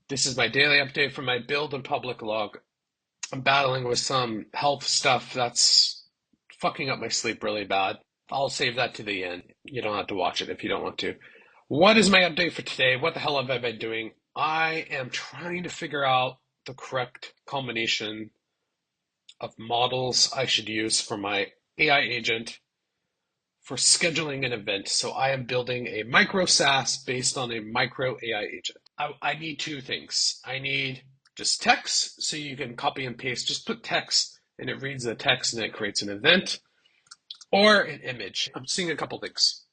This is my daily update from my build and public log. I'm battling with some health stuff that's fucking up my sleep really bad. I'll save that to the end. You don't have to watch it if you don't want to. What is my update for today? What the hell have I been doing? I am trying to figure out the correct combination of models I should use for my AI agent for scheduling an event. So I am building a micro SaaS based on a micro AI agent. I need two things. I need just text, so you can copy and paste. Just put text and it reads the text and it creates an event, or an image. I'm seeing a couple things.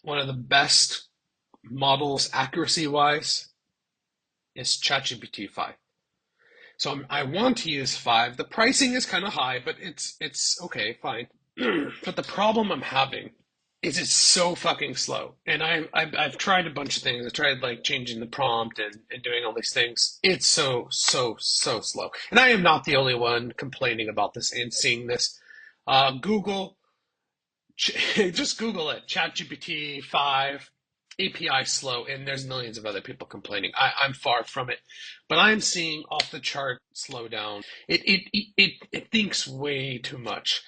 One of the best models accuracy wise is ChatGPT 5. So I want to use 5. The pricing is kind of high, but it's okay, fine. But the problem I'm having is it's so fucking slow. And I've tried a bunch of things. I tried like changing the prompt and doing all these things. It's so slow. And I am not the only one complaining about this and seeing this. Google, just Google it, ChatGPT 5 API slow, and there's millions of other people complaining. I'm far from it, but I'm seeing off the chart slowdown. It thinks way too much.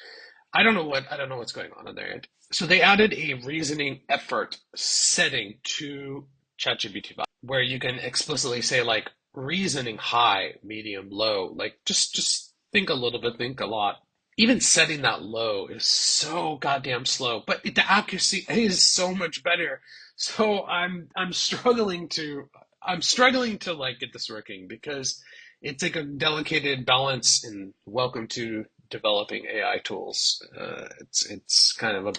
I don't know what's going on there. So they added a reasoning effort setting to ChatGPT 5 where you can explicitly say like reasoning high, medium, low. Like just think a little bit, think a lot. Even setting that low is so goddamn slow, but the accuracy is so much better. So I'm struggling to like get this working because it's like a delicate balance. And welcome to developing AI tools. It's kind of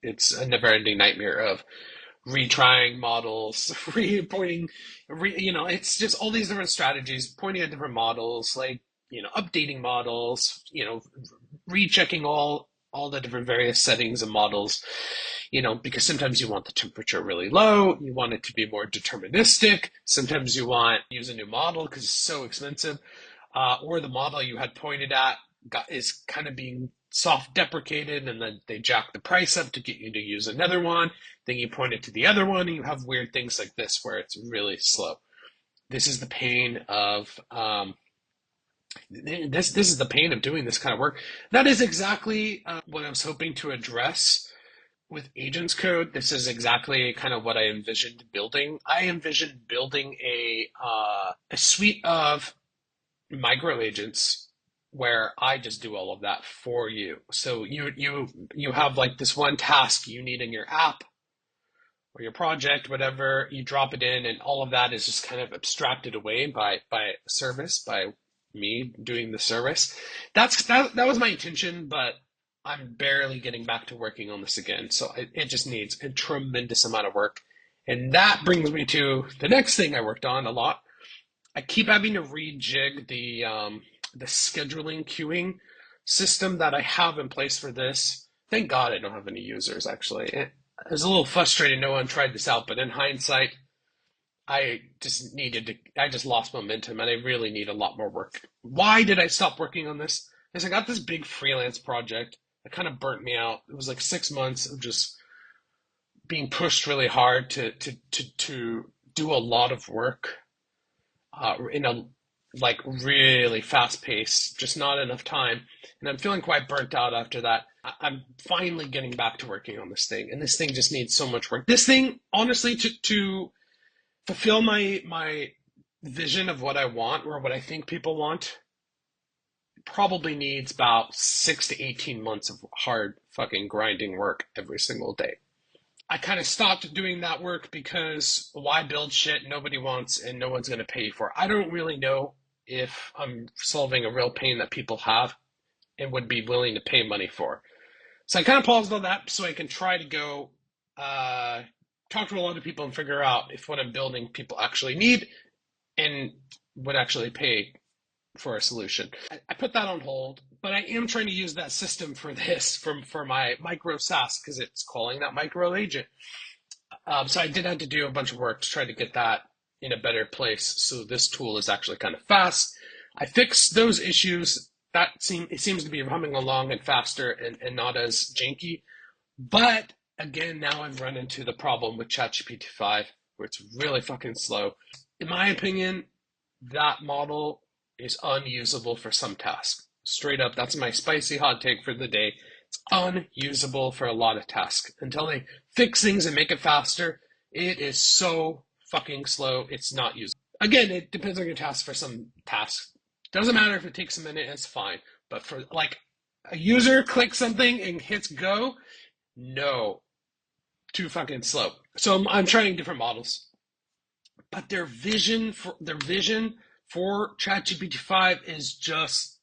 it's a never-ending nightmare of retrying models, re-pointing, it's just all these different strategies, pointing at different models, like updating models, rechecking all the different various settings and models, because sometimes you want the temperature really low, you want it to be more deterministic. Sometimes you want to use a new model because it's so expensive, or the model you had pointed at is kind of being soft deprecated, and then they jack the price up to get you to use another one. Then you point it to the other one, and you have weird things like this where it's really slow. This is the pain of this is the pain of doing this kind of work. That is exactly what I was hoping to address with Agents Code. This is exactly kind of what I envisioned building. I envisioned building a suite of micro agents where I just do all of that for you. So you have like this one task you need in your app or your project, whatever, you drop it in, and all of that is just kind of abstracted away by service, by me doing the service. That was my intention, but I'm barely getting back to working on this again. So it just needs a tremendous amount of work. And that brings me to the next thing I worked on a lot. I keep having to rejig the scheduling queuing system that I have in place for this. Thank God I don't have any users actually. It was a little frustrating no one tried this out, but in hindsight, I just lost momentum and I really need a lot more work. Why did I stop working on this? Because I got this big freelance project that kind of burnt me out. It was like 6 months of just being pushed really hard to do a lot of work in a like really fast pace, just not enough time. And I'm feeling quite burnt out after that. I'm finally getting back to working on this thing, and this thing just needs so much work. This thing, honestly, to fulfill my vision of what I want or what I think people want, probably needs about 6 to 18 months of hard fucking grinding work every single day. I kind of stopped doing that work because why build shit nobody wants and no one's going to pay for? I don't really know if I'm solving a real pain that people have and would be willing to pay money for. So I kind of paused on that so I can try to go talk to a lot of people and figure out if what I'm building people actually need and would actually pay for a solution. I put that on hold, but I am trying to use that system for this for my micro SaaS because it's calling that micro agent. So I did have to do a bunch of work to try to get that in a better place. So this tool is actually kind of fast. I fixed those issues. It seems to be humming along and faster and not as janky. But again, now I've run into the problem with ChatGPT 5 where it's really fucking slow. In my opinion, that model is unusable for some tasks. Straight up, that's my spicy hot take for the day. It's unusable for a lot of tasks. Until they fix things and make it faster, it is so fucking slow, it's not usable. Again, it depends on your task for some tasks. Doesn't matter if it takes a minute, it's fine. But for like a user clicks something and hits go, no, too fucking slow. So I'm trying different models, but their vision for ChatGPT 5 is just,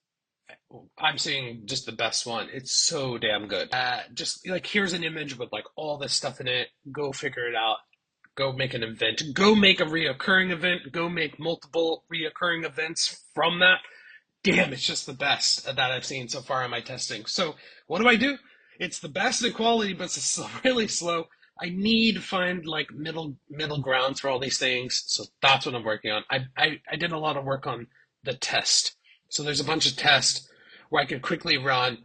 I'm saying, just the best one. It's so damn good. Just like, here's an image with like all this stuff in it. Go figure it out. Go make an event. Go make a reoccurring event. Go make multiple reoccurring events from that. Damn, it's just the best that I've seen so far in my testing. So what do? It's the best in quality, but it's really slow. I need to find like middle grounds for all these things. So that's what I'm working on. I did a lot of work on the test. So there's a bunch of tests where I can quickly run,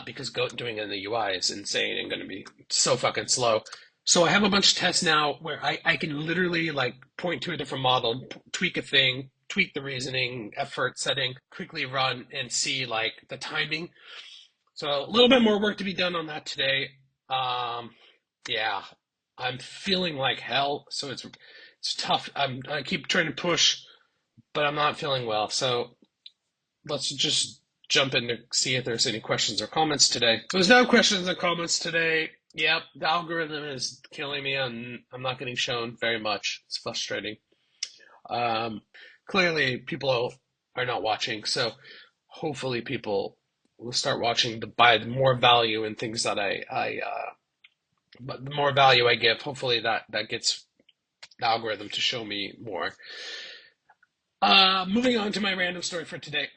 because doing it in the UI is insane and going to be so fucking slow. So I have a bunch of tests now where I can literally like point to a different model, tweak a thing, tweak the reasoning, effort setting, quickly run and see like the timing. So a little bit more work to be done on that today. Um, yeah, I'm feeling like hell, so it's tough. I keep trying to push, but I'm not feeling well. So let's just jump in to see if there's any questions or comments today. There's no questions or comments today. Yep, the algorithm is killing me. I'm not getting shown very much. It's frustrating. Um, Clearly, people are not watching, so hopefully people will start watching to buy more value in things that but the more value I give, hopefully that gets the algorithm to show me more. Moving on to my random story for today.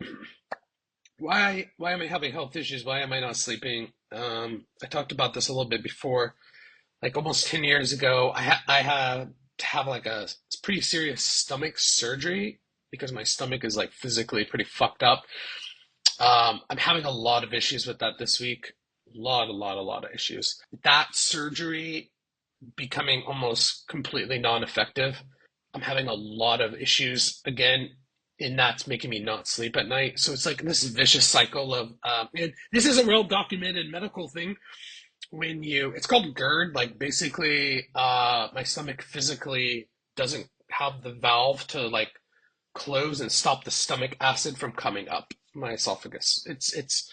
Why am I having health issues? Why am I not sleeping? I talked about this a little bit before. Like almost 10 years ago, I had to have like a pretty serious stomach surgery because my stomach is like physically pretty fucked up. I'm having a lot of issues with that this week. A lot of issues. That surgery becoming almost completely non-effective. I'm having a lot of issues again, and that's making me not sleep at night. So it's like this vicious cycle of, and this is a real documented medical thing. It's called GERD. Like basically, my stomach physically doesn't have the valve to like close and stop the stomach acid from coming up my esophagus. It's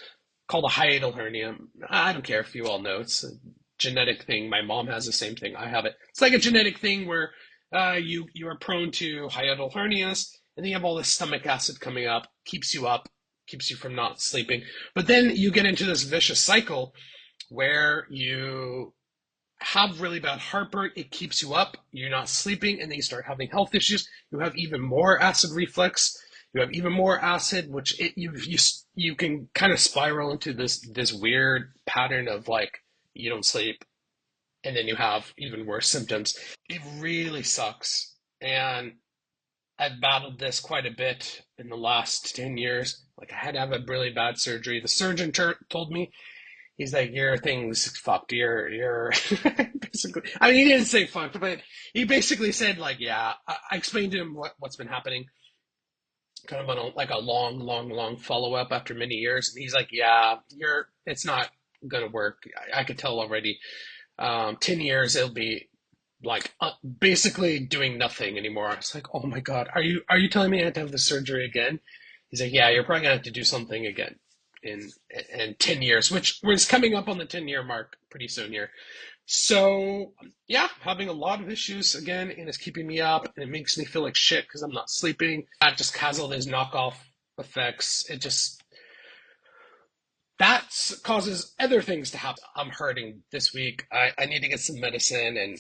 called a hiatal hernia. I don't care if you all know. It's a genetic thing. My mom has the same thing. I have it. It's like a genetic thing where you are prone to hiatal hernias, and then you have all this stomach acid coming up, keeps you from not sleeping. But then you get into this vicious cycle where you have really bad heartburn, it keeps you up, you're not sleeping, and then you start having health issues. You have even more acid reflux. You have even more acid, which you can kind of spiral into this weird pattern of like you don't sleep, and then you have even worse symptoms. It really sucks, and I've battled this quite a bit in the last 10 years. Like I had to have a really bad surgery. The surgeon told me, he's like, your thing's fucked. You're basically, I mean, he didn't say fucked, but he basically said like, yeah, I explained to him what's been happening kind of on like a long follow up after many years. And he's like, yeah, it's not going to work. I could tell already. 10 years, it'll be like basically doing nothing anymore. It's like, oh my God, are you telling me I have to have the surgery again? He's like, yeah, you're probably gonna have to do something again in in 10 years, which was coming up on the 10-year mark pretty soon here. So yeah, having a lot of issues again, and it's keeping me up, and it makes me feel like shit because I'm not sleeping. That just has all these knockoff effects. That causes other things to happen. I'm hurting this week. I need to get some medicine and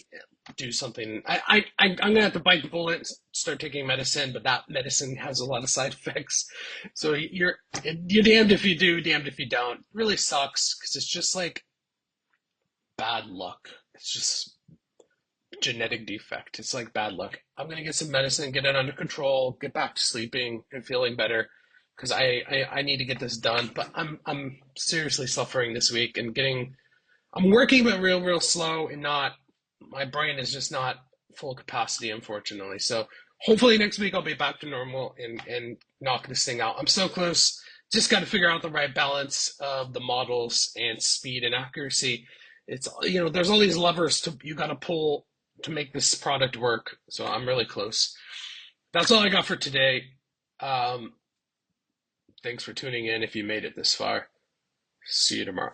do something. I'm gonna have to bite the bullet, start taking medicine, but that medicine has a lot of side effects. So you're damned if you do, damned if you don't. It really sucks because it's just like bad luck. It's just genetic defect. It's like bad luck. I'm gonna get some medicine, get it under control, get back to sleeping and feeling better because I need to get this done. But I'm seriously suffering this week and I'm working but real slow and not my brain is just not full capacity unfortunately. So hopefully next week I'll be back to normal and knock this thing out. I'm so close. Just got to figure out the right balance of the models and speed and accuracy. It's there's all these levers to you got to pull to make this product work. So I'm really close. That's all I got for today. Um, Thanks for tuning in if you made it this far. See you tomorrow.